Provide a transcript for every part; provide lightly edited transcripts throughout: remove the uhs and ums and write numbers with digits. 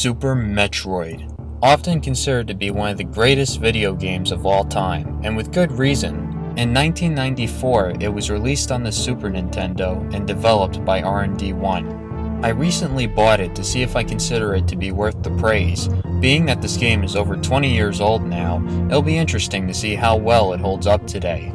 Super Metroid, often considered to be one of the greatest video games of all time, and with good reason. In 1994, it was released on the Super Nintendo and developed by R&D1. I recently bought it to see if I consider it to be worth the praise. Being that this game is over 20 years old now, it'll be interesting to see how well it holds up today.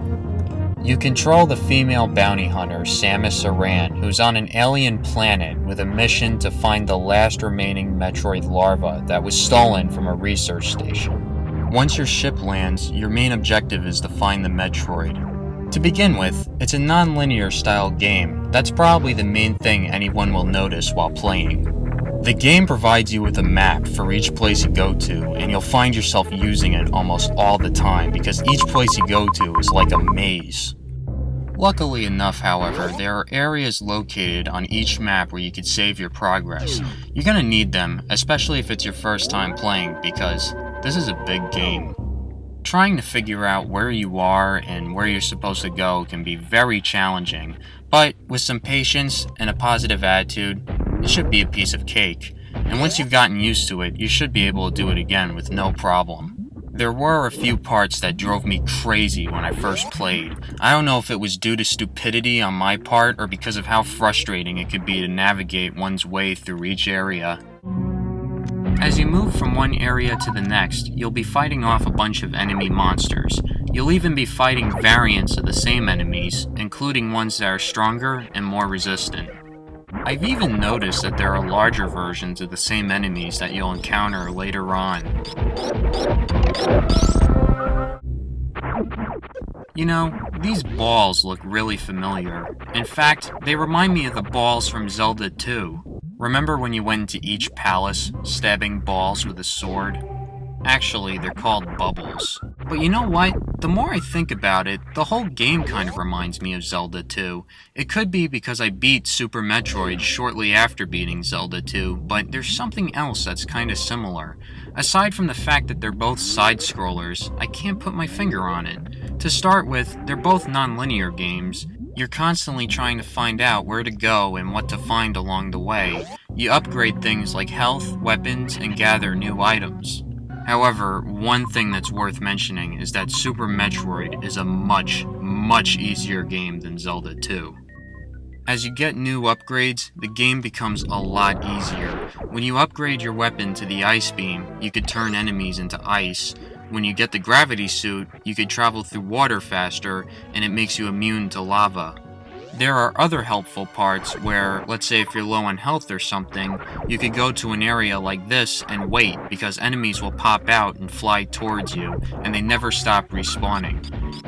You control the female bounty hunter Samus Aran, who's on an alien planet with a mission to find the last remaining Metroid larva that was stolen from a research station. Once your ship lands, your main objective is to find the Metroid. To begin with, it's a non-linear style game. That's probably the main thing anyone will notice while playing. The game provides you with a map for each place you go to, and you'll find yourself using it almost all the time because each place you go to is like a maze. Luckily enough, however, there are areas located on each map where you can save your progress. You're gonna need them, especially if it's your first time playing, because this is a big game. Trying to figure out where you are and where you're supposed to go can be very challenging, but with some patience and a positive attitude, it should be a piece of cake. And once you've gotten used to it, you should be able to do it again with no problem. There were a few parts that drove me crazy when I first played. I don't know if it was due to stupidity on my part or because of how frustrating it could be to navigate one's way through each area. As you move from one area to the next, you'll be fighting off a bunch of enemy monsters. You'll even be fighting variants of the same enemies, including ones that are stronger and more resistant. I've even noticed that there are larger versions of the same enemies that you'll encounter later on. You know, these balls look really familiar. In fact, they remind me of the balls from Zelda 2. Remember when you went into each palace, stabbing balls with a sword? Actually, they're called bubbles. But you know what? The more I think about it, the whole game kind of reminds me of Zelda 2. It could be because I beat Super Metroid shortly after beating Zelda 2, but there's something else that's kind of similar. Aside from the fact that they're both side-scrollers, I can't put my finger on it. To start with, they're both non-linear games. You're constantly trying to find out where to go and what to find along the way. You upgrade things like health, weapons, and gather new items. However, one thing that's worth mentioning is that Super Metroid is a much easier game than Zelda 2. As you get new upgrades, the game becomes a lot easier. When you upgrade your weapon to the Ice Beam, you could turn enemies into ice. When you get the Gravity Suit, you could travel through water faster, and it makes you immune to lava. There are other helpful parts where, let's say if you're low on health or something, you could go to an area like this and wait because enemies will pop out and fly towards you, and they never stop respawning.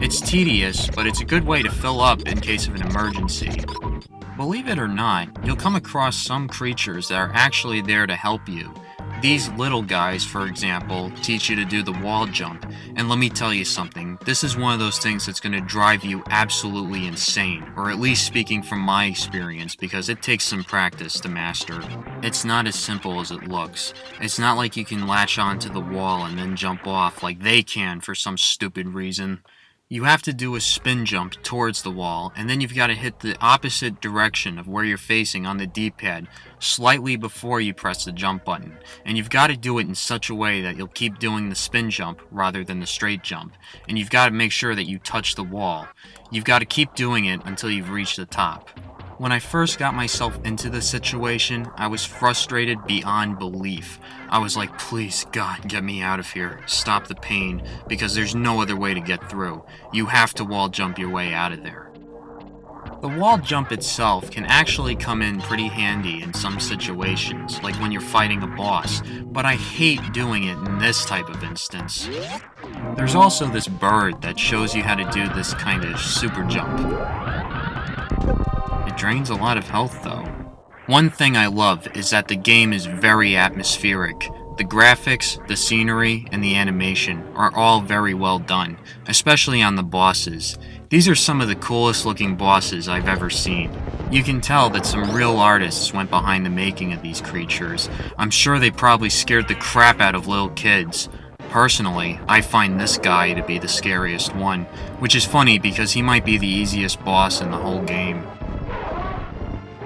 It's tedious, but it's a good way to fill up in case of an emergency. Believe it or not, you'll come across some creatures that are actually there to help you. These little guys, for example, teach you to do the wall jump, and let me tell you something, this is one of those things that's going to drive you absolutely insane, or at least speaking from my experience, because it takes some practice to master. It's not as simple as it looks. It's not like you can latch onto the wall and then jump off like they can for some stupid reason. You have to do a spin jump towards the wall, and then you've got to hit the opposite direction of where you're facing on the D-pad, slightly before you press the jump button. And you've got to do it in such a way that you'll keep doing the spin jump rather than the straight jump. And you've got to make sure that you touch the wall. You've got to keep doing it until you've reached the top. When I first got myself into this situation, I was frustrated beyond belief. I was like, please, God, get me out of here. Stop the pain, because there's no other way to get through. You have to wall jump your way out of there. The wall jump itself can actually come in pretty handy in some situations, like when you're fighting a boss, but I hate doing it in this type of instance. There's also this bird that shows you how to do this kind of super jump. It drains a lot of health though. One thing I love is that the game is very atmospheric. The graphics, the scenery, and the animation are all very well done, especially on the bosses. These are some of the coolest looking bosses I've ever seen. You can tell that some real artists went behind the making of these creatures. I'm sure they probably scared the crap out of little kids. Personally, I find this guy to be the scariest one, which is funny because he might be the easiest boss in the whole game.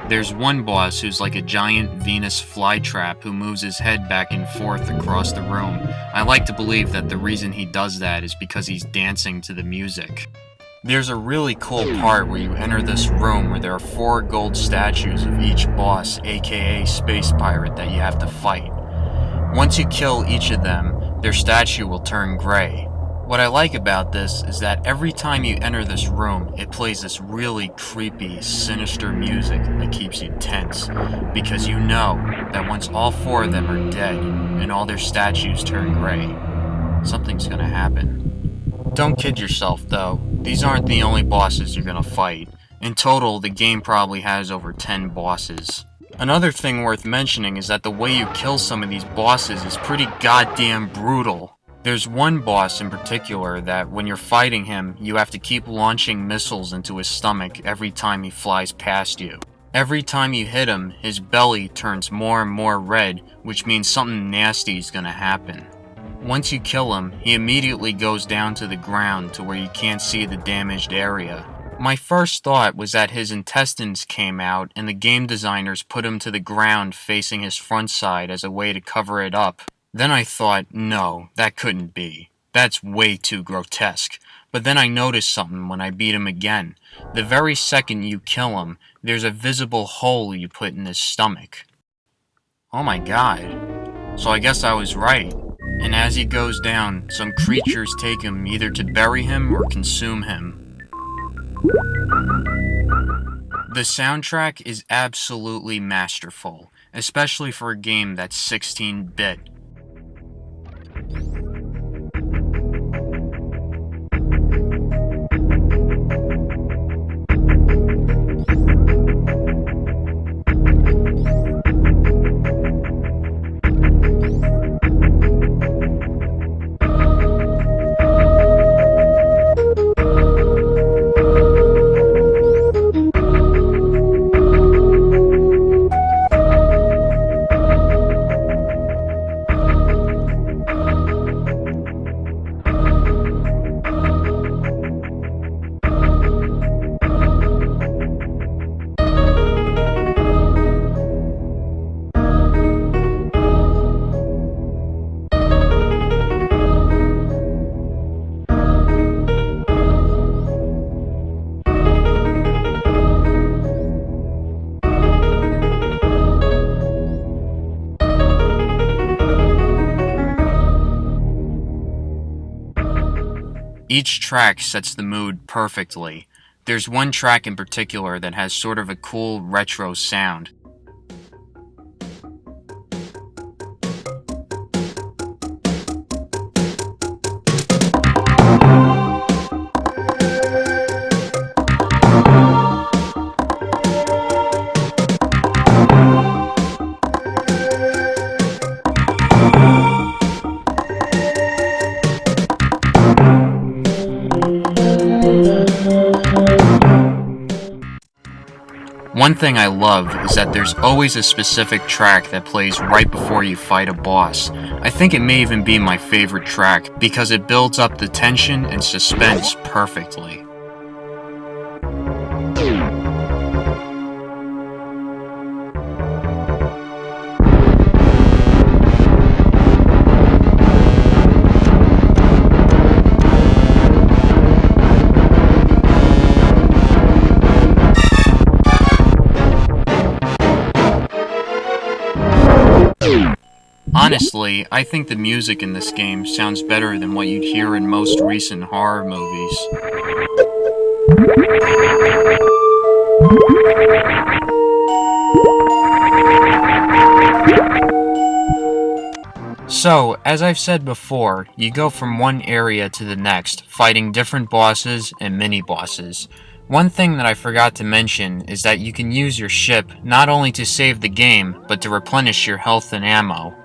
There's one boss who's like a giant Venus flytrap who moves his head back and forth across the room. I like to believe that the reason he does that is because he's dancing to the music. There's a really cool part where you enter this room where there are 4 gold statues of each boss, aka Space Pirate, that you have to fight. Once you kill each of them, their statue will turn gray. What I like about this is that every time you enter this room, it plays this really creepy, sinister music that keeps you tense, because you know that once all 4 of them are dead and all their statues turn gray, something's gonna happen. Don't kid yourself though, these aren't the only bosses you're gonna fight. In total, the game probably has over 10 bosses. Another thing worth mentioning is that the way you kill some of these bosses is pretty goddamn brutal. There's one boss in particular that when you're fighting him, you have to keep launching missiles into his stomach every time he flies past you. Every time you hit him, his belly turns more and more red, which means something nasty is gonna happen. Once you kill him, he immediately goes down to the ground to where you can't see the damaged area. My first thought was that his intestines came out and the game designers put him to the ground facing his front side as a way to cover it up. Then I thought, no, that couldn't be. That's way too grotesque. But then I noticed something when I beat him again. The very second you kill him, there's a visible hole you put in his stomach. Oh my god. So I guess I was right. And as he goes down, some creatures take him either to bury him or consume him. The soundtrack is absolutely masterful, especially for a game that's 16-bit. Each track sets the mood perfectly. There's one track in particular that has sort of a cool retro sound. One thing I love is that there's always a specific track that plays right before you fight a boss. I think it may even be my favorite track because it builds up the tension and suspense perfectly. Honestly, I think the music in this game sounds better than what you'd hear in most recent horror movies. So, as I've said before, you go from one area to the next, fighting different bosses and mini-bosses. One thing that I forgot to mention is that you can use your ship not only to save the game, but to replenish your health and ammo.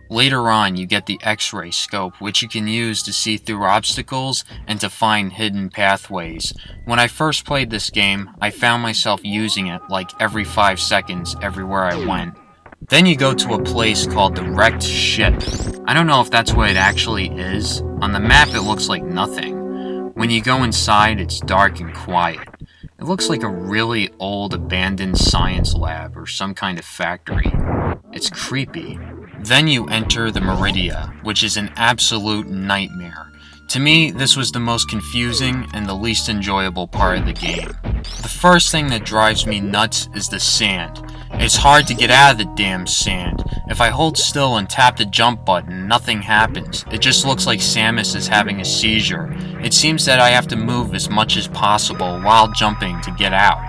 Later on, you get the X-ray scope, which you can use to see through obstacles and to find hidden pathways. When I first played this game, I found myself using it like every 5 seconds everywhere I went. Then you go to a place called the Wrecked Ship. I don't know if that's what it actually is. On the map it looks like nothing. When you go inside, it's dark and quiet. It looks like a really old abandoned science lab or some kind of factory. It's creepy. Then you enter the Meridia, which is an absolute nightmare. To me, this was the most confusing and the least enjoyable part of the game. The first thing that drives me nuts is the sand. It's hard to get out of the damn sand. If I hold still and tap the jump button, nothing happens. It just looks like Samus is having a seizure. It seems that I have to move as much as possible while jumping to get out.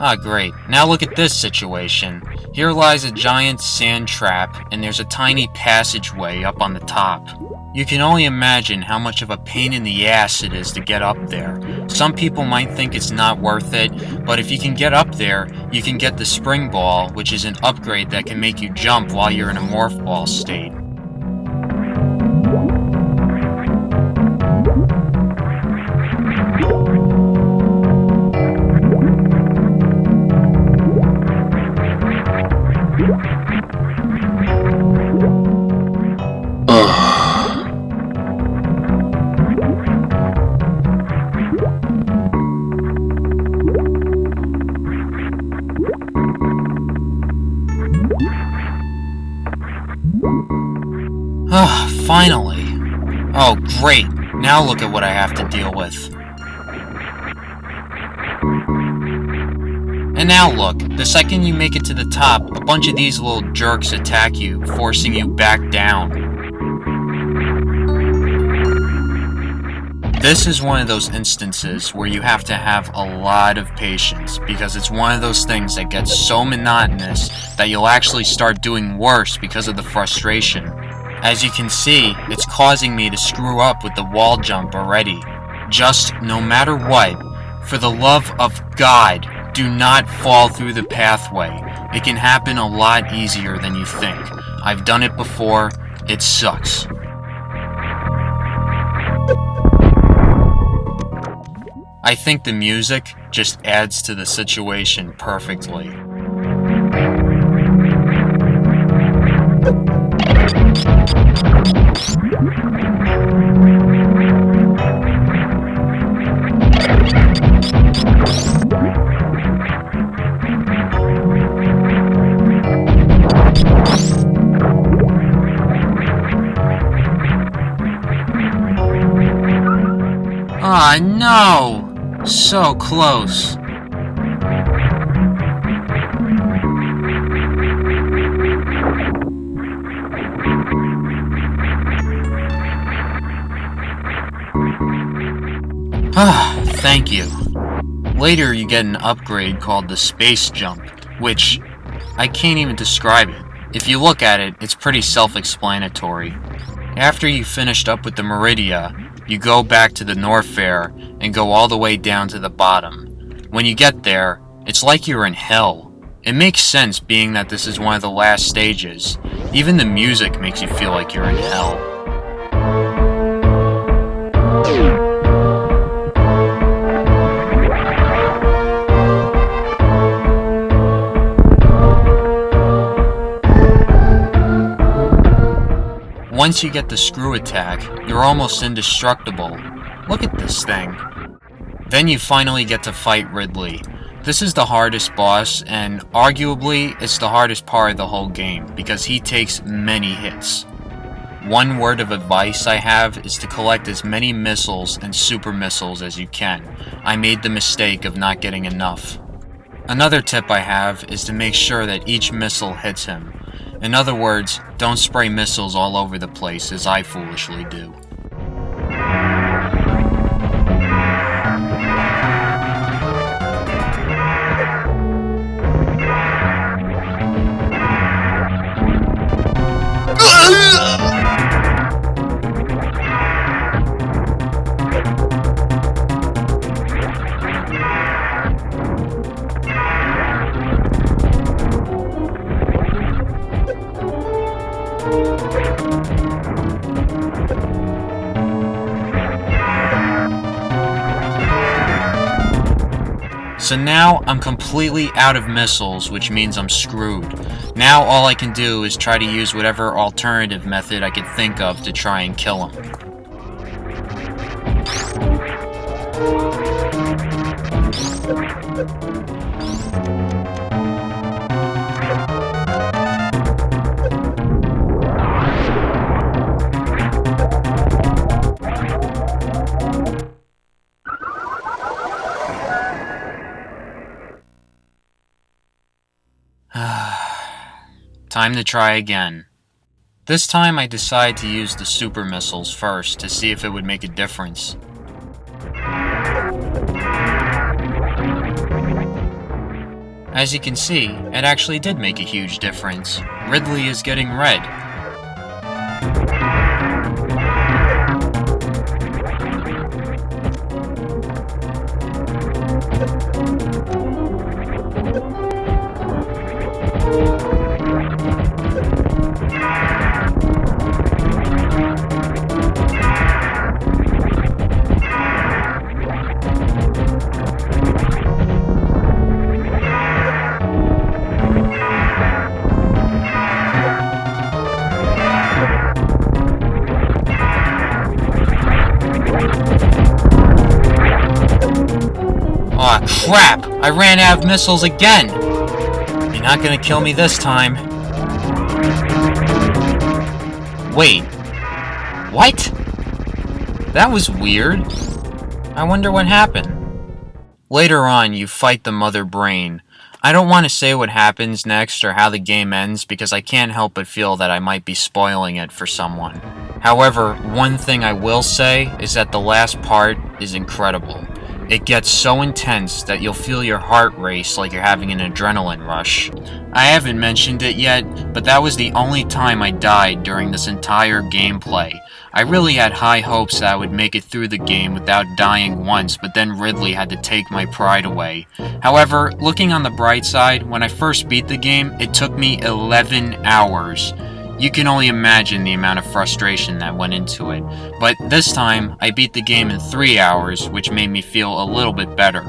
Ah, great. Now look at this situation. Here lies a giant sand trap, and there's a tiny passageway up on the top. You can only imagine how much of a pain in the ass it is to get up there. Some people might think it's not worth it, but if you can get up there, you can get the spring ball, which is an upgrade that can make you jump while you're in a morph ball state. Finally! Oh, great! Now look at what I have to deal with. And now look, the second you make it to the top, a bunch of these little jerks attack you, forcing you back down. This is one of those instances where you have to have a lot of patience, because it's one of those things that gets so monotonous that you'll actually start doing worse because of the frustration. As you can see, it's causing me to screw up with the wall jump already. Just, no matter what, for the love of God, do not fall through the pathway. It can happen a lot easier than you think. I've done it before, it sucks. I think the music just adds to the situation perfectly. Ah, no! So close. Ah, thank you. Later you get an upgrade called the space jump, which I can't even describe it. If you look at it, it's pretty self-explanatory. After you finished up with the Meridia, you go back to the North Fair and go all the way down to the bottom. When you get there, it's like you're in hell. It makes sense being that this is one of the last stages. Even the music makes you feel like you're in hell. Once you get the screw attack, you're almost indestructible. Look at this thing. Then you finally get to fight Ridley. This is the hardest boss, and arguably, it's the hardest part of the whole game, because he takes many hits. One word of advice I have is to collect as many missiles and super missiles as you can. I made the mistake of not getting enough. Another tip I have is to make sure that each missile hits him. In other words, don't spray missiles all over the place as I foolishly do. So now I'm completely out of missiles, which means I'm screwed. Now all I can do is try to use whatever alternative method I could think of to try and kill him. Time to try again. This time I decide to use the super missiles first to see if it would make a difference. As you can see, it actually did make a huge difference. Ridley is getting red. Aw, crap! I ran out of missiles again! You're not gonna kill me this time. Wait. What? That was weird. I wonder what happened. Later on, you fight the Mother Brain. I don't want to say what happens next or how the game ends because I can't help but feel that I might be spoiling it for someone. However, one thing I will say is that the last part is incredible. It gets so intense that you'll feel your heart race like you're having an adrenaline rush. I haven't mentioned it yet, but that was the only time I died during this entire gameplay. I really had high hopes that I would make it through the game without dying once, but then Ridley had to take my pride away. However, looking on the bright side, when I first beat the game, it took me 11 hours. You can only imagine the amount of frustration that went into it. But this time, I beat the game in 3 hours, which made me feel a little bit better.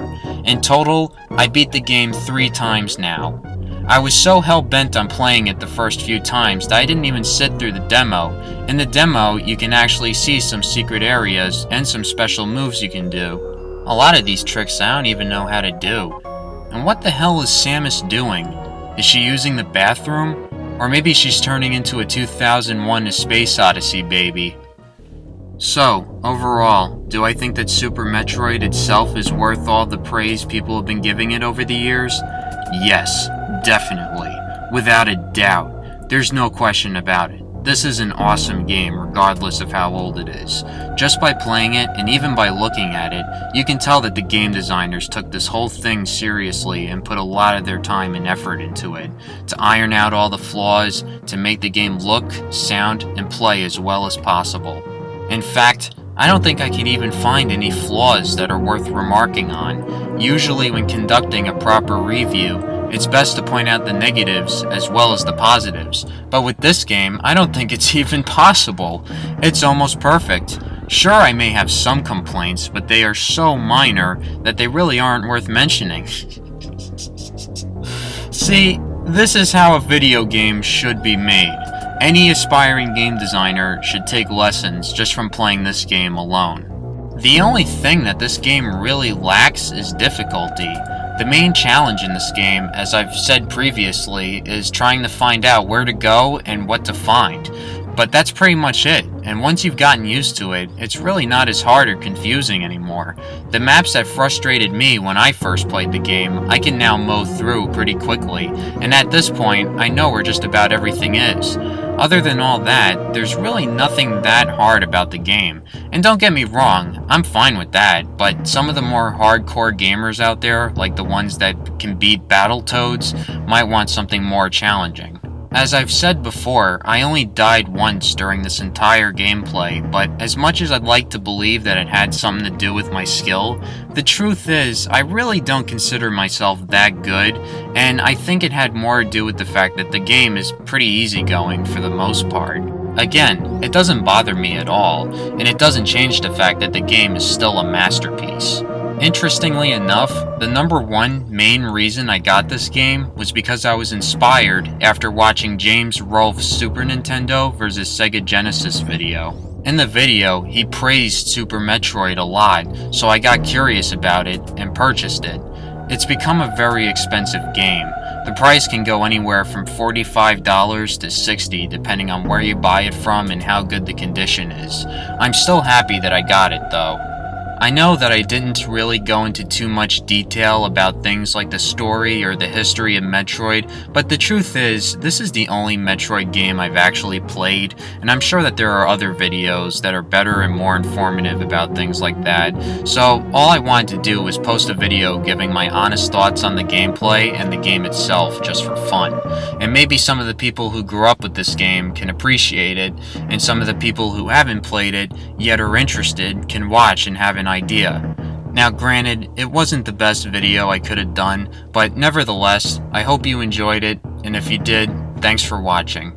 In total, I beat the game 3 times now. I was so hell-bent on playing it the first few times that I didn't even sit through the demo. In the demo, you can actually see some secret areas and some special moves you can do. A lot of these tricks I don't even know how to do. And what the hell is Samus doing? Is she using the bathroom? Or maybe she's turning into a 2001 A Space Odyssey baby. So, overall, do I think that Super Metroid itself is worth all the praise people have been giving it over the years? Yes, definitely. Without a doubt. There's no question about it. This is an awesome game, regardless of how old it is. Just by playing it, and even by looking at it, you can tell that the game designers took this whole thing seriously and put a lot of their time and effort into it, to iron out all the flaws, to make the game look, sound, and play as well as possible. In fact, I don't think I can even find any flaws that are worth remarking on. Usually when conducting a proper review, it's best to point out the negatives as well as the positives, but with this game, I don't think it's even possible. It's almost perfect. Sure, I may have some complaints, but they are so minor that they really aren't worth mentioning. See, this is how a video game should be made. Any aspiring game designer should take lessons just from playing this game alone. The only thing that this game really lacks is difficulty. The main challenge in this game, as I've said previously, is trying to find out where to go and what to find. But that's pretty much it, and once you've gotten used to it, it's really not as hard or confusing anymore. The maps that frustrated me when I first played the game, I can now mow through pretty quickly, and at this point, I know where just about everything is. Other than all that, there's really nothing that hard about the game. And don't get me wrong, I'm fine with that, but some of the more hardcore gamers out there, like the ones that can beat Battletoads, might want something more challenging. As I've said before, I only died once during this entire gameplay, but as much as I'd like to believe that it had something to do with my skill, the truth is, I really don't consider myself that good, and I think it had more to do with the fact that the game is pretty easygoing for the most part. Again, it doesn't bother me at all, and it doesn't change the fact that the game is still a masterpiece. Interestingly enough, the number one main reason I got this game was because I was inspired after watching James Rolfe's Super Nintendo vs. Sega Genesis video. In the video, he praised Super Metroid a lot, so I got curious about it and purchased it. It's become a very expensive game. The price can go anywhere from $45 to $60 depending on where you buy it from and how good the condition is. I'm still happy that I got it though. I know that I didn't really go into too much detail about things like the story or the history of Metroid, but the truth is, this is the only Metroid game I've actually played, and I'm sure that there are other videos that are better and more informative about things like that. So all I wanted to do was post a video giving my honest thoughts on the gameplay and the game itself just for fun. And maybe some of the people who grew up with this game can appreciate it, and some of the people who haven't played it yet are interested can watch and have an idea. Now granted, it wasn't the best video I could have done, but nevertheless, I hope you enjoyed it, and if you did, thanks for watching.